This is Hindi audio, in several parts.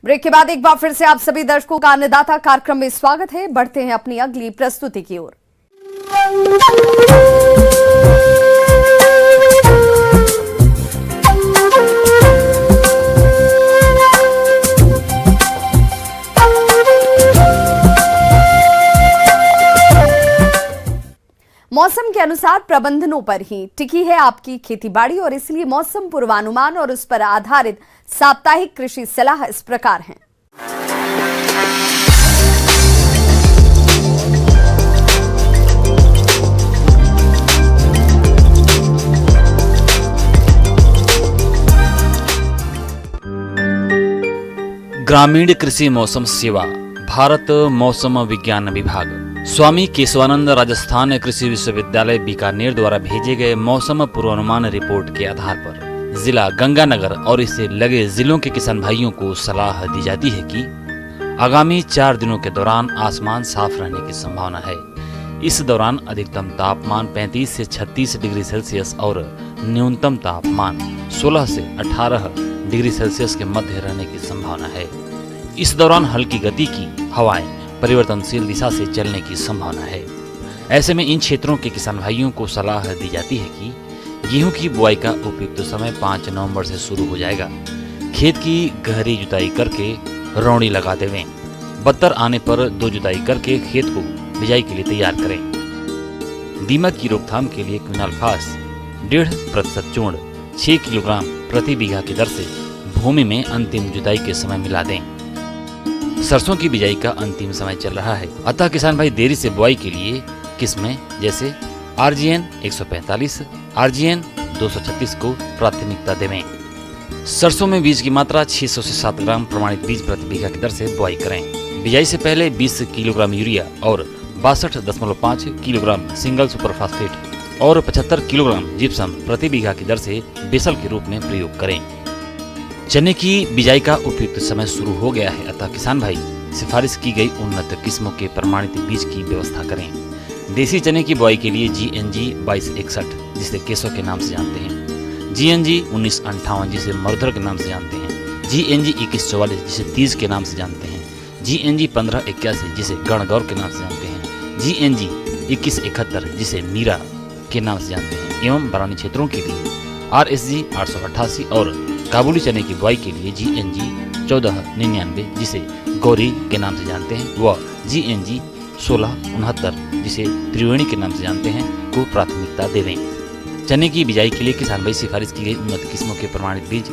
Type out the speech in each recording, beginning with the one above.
ब्रेक के बाद एक बार फिर से आप सभी दर्शकों का अन्नदाता कार्यक्रम में स्वागत है। बढ़ते हैं अपनी अगली प्रस्तुति की ओर। मौसम के अनुसार प्रबंधनों पर ही टिकी है आपकी खेतीबाड़ी और इसलिए मौसम पूर्वानुमान और उस पर आधारित साप्ताहिक कृषि सलाह इस प्रकार है। ग्रामीण कृषि मौसम सेवा, भारत मौसम विज्ञान विभाग, स्वामी केशवानंद राजस्थान कृषि विश्वविद्यालय बीकानेर द्वारा भेजे गए मौसम पूर्वानुमान रिपोर्ट के आधार पर जिला गंगानगर और इससे लगे जिलों के किसान भाइयों को सलाह दी जाती है कि आगामी 4 दिनों के दौरान आसमान साफ रहने की संभावना है। इस दौरान अधिकतम तापमान 35 से 36 डिग्री सेल्सियस और न्यूनतम तापमान 16 से 18 डिग्री सेल्सियस के मध्य रहने की संभावना है। इस दौरान हल्की गति की हवाएं परिवर्तनशील दिशा से चलने की संभावना है। ऐसे में इन क्षेत्रों के किसान भाइयों को सलाह दी जाती है कि गेहूं की बुआई का उपयुक्त समय 5 नवंबर से शुरू हो जाएगा। खेत की गहरी जुताई करके रौनी लगा देवें। बत्तर आने पर 2 जुताई करके खेत को बिजाई के लिए तैयार करें। दीमक की रोकथाम के लिए क्विनाल्फास 1.5% चूर्ण 6 किलोग्राम प्रति बीघा की दर से भूमि में अंतिम जुताई के समय मिला दें। सरसों की बिजाई का अंतिम समय चल रहा है, अतः किसान भाई देरी से बुआई के लिए किस्में जैसे RGN 145, RGN 236 को प्राथमिकता देवें। सरसों में बीज की मात्रा 600 से 7 ग्राम प्रमाणित बीज प्रति बीघा की दर से बुआई करें। बिजाई से पहले 20 किलोग्राम यूरिया और 62.5 किलोग्राम सिंगल सुपर फास्फेट और 75 किलोग्राम जिप्सम प्रति बीघा की दर से बेसल के रूप में प्रयोग करें। चने की बिजाई का उपयुक्त समय शुरू हो गया है, अतः किसान भाई सिफारिश की गई उन्नत किस्मों के प्रमाणित बीज की व्यवस्था करें। देसी चने की बुआई के लिए GNG 2261 जिसे केसो के नाम से जानते हैं, GNG 1958 जिसे मरुधर के नाम से जानते हैं, GNG 2144 जिसे तीज के नाम से जानते हैं, GNG 1581 जिसे गणगौर के नाम से जानते हैं, GNG 2171 जिसे मीरा के नाम से जानते हैं एवं बरानी क्षेत्रों के लिए RSG 888 और काबुली चने की बुआई के लिए GNG 1499 जिसे गौरी के नाम से जानते हैं व GNG 1669 जिसे त्रिवेणी के नाम से जानते हैं को प्राथमिकता देवें। चने की बिजाई के लिए किसान भाई सिफारिश की गई उन्नत किस्मों के प्रमाणित बीज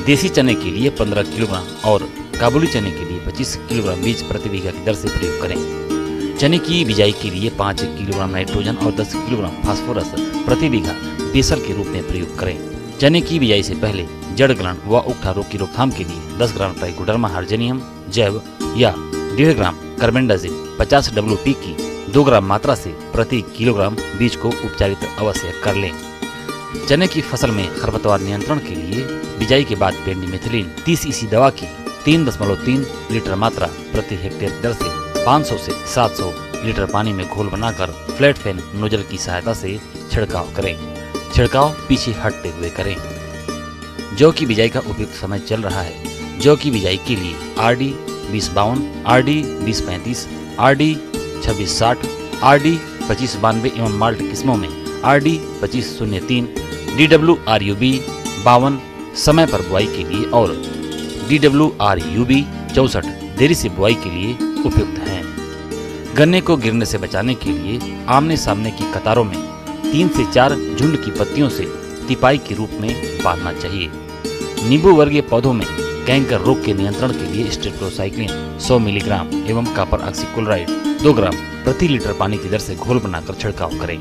देसी चने के लिए 15 किलोग्राम और काबुली चने के लिए 25 किलोग्राम बीज प्रति बीघा की दर से प्रयोग करें। चने की बिजाई के लिए 5 किलोग्राम नाइट्रोजन और 10 किलोग्राम फास्फोरस प्रति बीघा बेसल के रूप में प्रयोग करें। चने की बिजाई से पहले जड़ गलन व उकठा रोग की रोकथाम के लिए 10 ग्राम ट्राइकोडर्मा हार्जेनियम जैव या 1.5 ग्राम कार्बेंडाजिम 50 WP की 2 ग्राम मात्रा से प्रति किलोग्राम बीज को उपचारित अवश्य कर लें। चने की फसल में खरपतवार नियंत्रण के लिए बिजाई के बाद पेंडिमेथिलीन 30 EC दवा की 3.3 लीटर मात्रा प्रति हेक्टेयर दर से 500 से 700 लीटर पानी में घोल बनाकर फ्लैट फैन नोजल की सहायता से छिड़काव करें। छिड़काव पीछे हटते हुए करें। जौ की बिजाई का उपयुक्त समय चल रहा है। जौ की बिजाई के लिए RD 2052, RD 2035, RD 2660, RD 2592 एवं माल्ट किस्मों में RD 2503, DWRUB 52 समय पर बुआई के लिए और DWRUB 64 देरी से बुआई के लिए उपयुक्त हैं। गन्ने को गिरने से बचाने के लिए आमने सामने की कतारों में 3 से 4 झुंड की पत्तियों से तिपाई के रूप में बांधना चाहिए। नींबू वर्गीय पौधों में कैंकर रोग के नियंत्रण के लिए स्टेप्टोसाइक्लिन 100 मिलीग्राम एवं कॉपर ऑक्सीक्लोराइड 2 ग्राम प्रति लीटर पानी की दर से घोल बनाकर छिड़काव करें।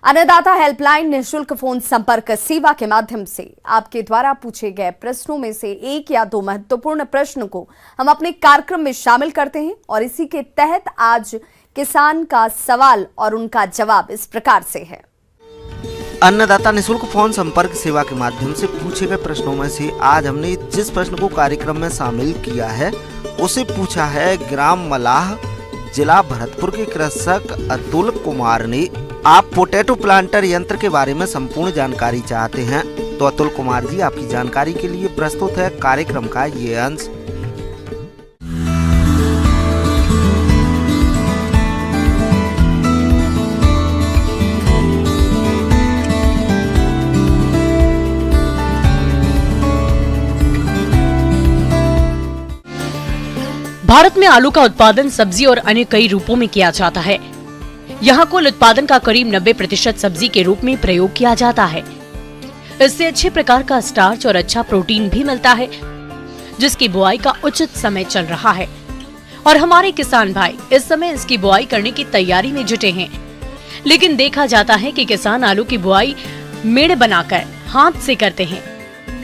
अन्नदाता हेल्पलाइन निःशुल्क फोन संपर्क सेवा के माध्यम से आपके द्वारा पूछे गए प्रश्नों में से 1 या 2 महत्वपूर्ण प्रश्न को हम अपने कार्यक्रम में शामिल करते हैं और इसी के तहत आज किसान का सवाल और उनका जवाब इस प्रकार से है। अन्नदाता निःशुल्क फोन संपर्क सेवा के माध्यम से पूछे गए प्रश्नों में से आज हमने जिस प्रश्न को कार्यक्रम में शामिल किया है उसे पूछा है ग्राम मलाह जिला भरतपुर के कृषक अतुल कुमार ने। आप पोटैटो प्लांटर यंत्र के बारे में संपूर्ण जानकारी चाहते हैं तो अतुल कुमार जी आपकी जानकारी के लिए प्रस्तुत है कार्यक्रम का ये अंश। भारत में आलू का उत्पादन सब्जी और अन्य कई रूपों में किया जाता है। यहाँ कुल उत्पादन का करीब 90% सब्जी के रूप में प्रयोग किया जाता है। इससे अच्छे प्रकार का स्टार्च और अच्छा प्रोटीन भी मिलता है, जिसकी बुआई का उचित समय चल रहा है और हमारे किसान भाई इस समय इसकी बुआई करने की तैयारी में जुटे हैं। लेकिन देखा जाता है कि किसान आलू की बुआई मेड़ बनाकर हाथ से करते हैं,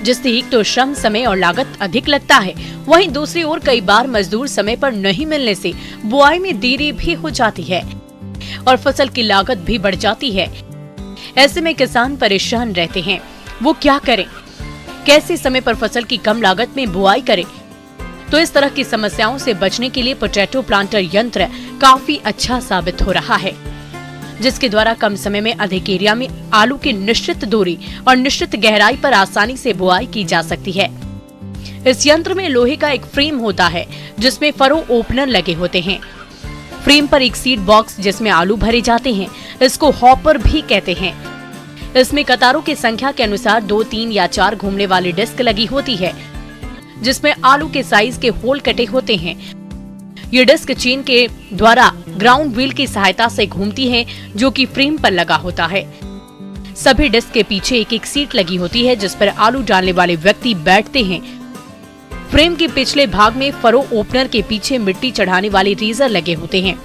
जिससे एक तो श्रम, समय और लागत अधिक लगता है, वहीं दूसरी ओर कई बार मजदूर समय पर नहीं मिलने से बुआई में देरी भी हो जाती है और फसल की लागत भी बढ़ जाती है। ऐसे में किसान परेशान रहते हैं। वो क्या करें, कैसे समय पर फसल की कम लागत में बुआई करें? तो इस तरह की समस्याओं से बचने के लिए पोटैटो प्लांटर यंत्र काफी अच्छा साबित हो रहा है, जिसके द्वारा कम समय में अधिक एरिया में आलू की निश्चित दूरी और निश्चित गहराई पर आसानी से बुआई की जा सकती है। इस यंत्र में लोहे का एक फ्रेम होता है जिसमें फरो ओपनर लगे होते हैं। फ्रेम पर एक सीड बॉक्स जिसमें आलू भरे जाते हैं, इसको हॉपर भी कहते हैं। इसमें कतारों की संख्या के अनुसार 2, 3 या 4 घूमने वाली डिस्क लगी होती है, जिसमें आलू के साइज के होल कटे होते हैं। ये डिस्क चेन के द्वारा ग्राउंड व्हील की सहायता से घूमती है, जो कि फ्रेम पर लगा होता है। सभी डिस्क के पीछे एक एक सीट लगी होती है, जिस पर आलू डालने वाले व्यक्ति बैठते हैं। फ्रेम के पिछले भाग में फरो ओपनर के पीछे मिट्टी चढ़ाने वाले रेजर लगे होते हैं,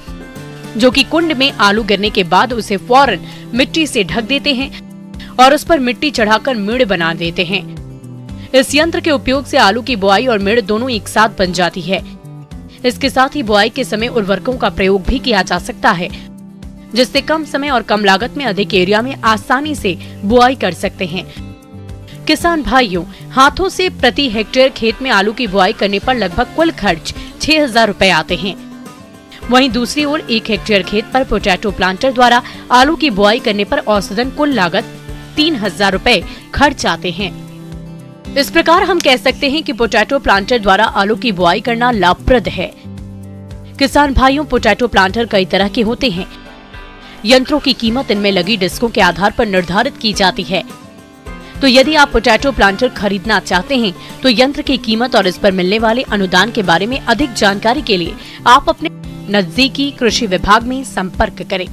जो कि कुंड में आलू गिरने के बाद उसे फौरन मिट्टी से ढक देते हैं और उस पर मिट्टी चढ़ाकर मेड़ बना देते हैं। इस यंत्र के उपयोग से आलू की बुआई और मेड़ दोनों एक साथ बन जाती है। इसके साथ ही बुआई के समय उर्वरकों का प्रयोग भी किया जा सकता है, जिससे कम समय और कम लागत में अधिक एरिया में आसानी से बुआई कर सकते हैं। किसान भाइयों, हाथों से प्रति हेक्टेयर खेत में आलू की बुआई करने पर लगभग कुल खर्च 6000 रुपए आते हैं। वहीं दूसरी ओर 1 हेक्टेयर खेत पर पोटैटो प्लांटर द्वारा आलू की बुआई करने पर औसतन कुल लागत 3000 रुपए खर्च आते हैं। इस प्रकार हम कह सकते हैं कि पोटैटो प्लांटर द्वारा आलू की बुआई करना लाभप्रद है। किसान भाइयों, पोटैटो प्लांटर कई तरह के होते हैं। यंत्रों की कीमत इनमें लगी डिस्कों के आधार पर निर्धारित की जाती है। तो यदि आप पोटैटो प्लांटर खरीदना चाहते हैं तो यंत्र की कीमत और इस पर मिलने वाले अनुदान के बारे में अधिक जानकारी के लिए आप अपने नजदीकी कृषि विभाग में संपर्क करें।